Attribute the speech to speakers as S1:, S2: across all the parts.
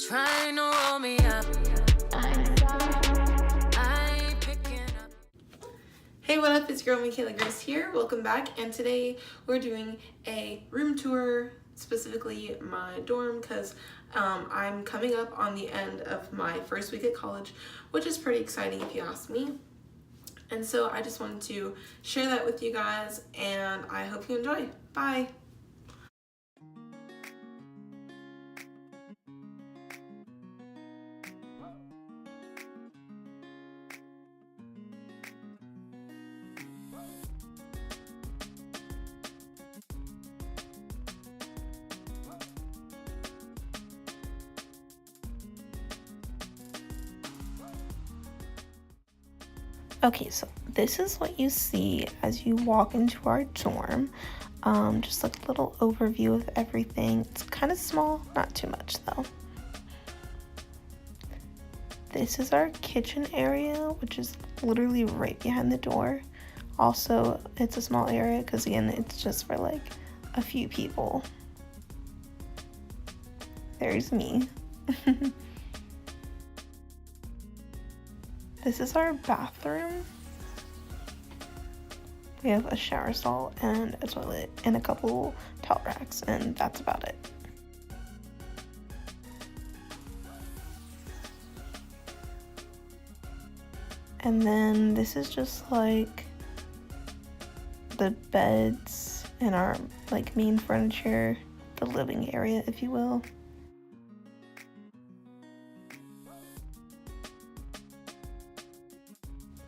S1: Trying to roll me up. I ain't picking up.
S2: Hey, what up? It's your girl McCayla here. Welcome back. And today we're doing a room tour, specifically my dorm, because I'm coming up on the end of my first week at college, which is pretty exciting if you ask me. And so I just wanted to share that with you guys, and I hope you enjoy. Bye. Okay, so this is what you see as you walk into our dorm. Just like a little overview of everything. It's kind of small, not too much though. This is our kitchen area, which is literally right behind the door. Also, it's a small area because again, it's just for like a few people. There's me. This is our bathroom. We have a shower stall and a toilet and a couple towel racks, and that's about it. And then this is just like the beds and our like main furniture, the living area, if you will.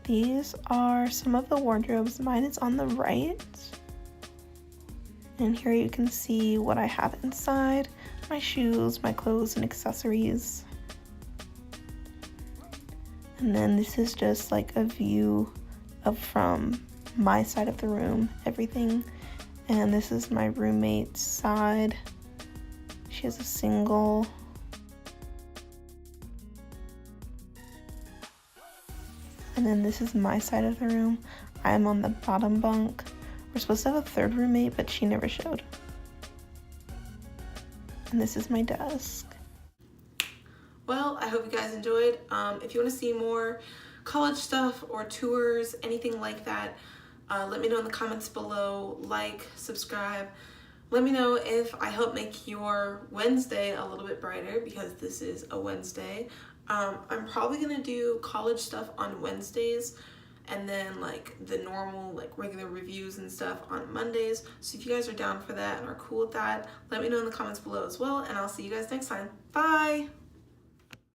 S2: These are some of the wardrobes. Mine is on the right. And here you can see what I have inside. My shoes, my clothes, and accessories. And then this is just like a view of from my side of the room, everything. And this is my roommate's side. She has a single. And then this is my side of the room. I'm on the bottom bunk. We're supposed to have a third roommate, but she never showed. And this is my desk. Well, I hope you guys enjoyed. If you want to see more college stuff or tours, anything like that, let me know in the comments below. Like, subscribe. Let me know if I help make your Wednesday a little bit brighter, because this is a Wednesday. I'm probably gonna do college stuff on Wednesdays, and then like the normal like regular reviews and stuff on Mondays. So if you guys are down for that and are cool with that, let me know in the comments below as well, and I'll see you guys next time. Bye!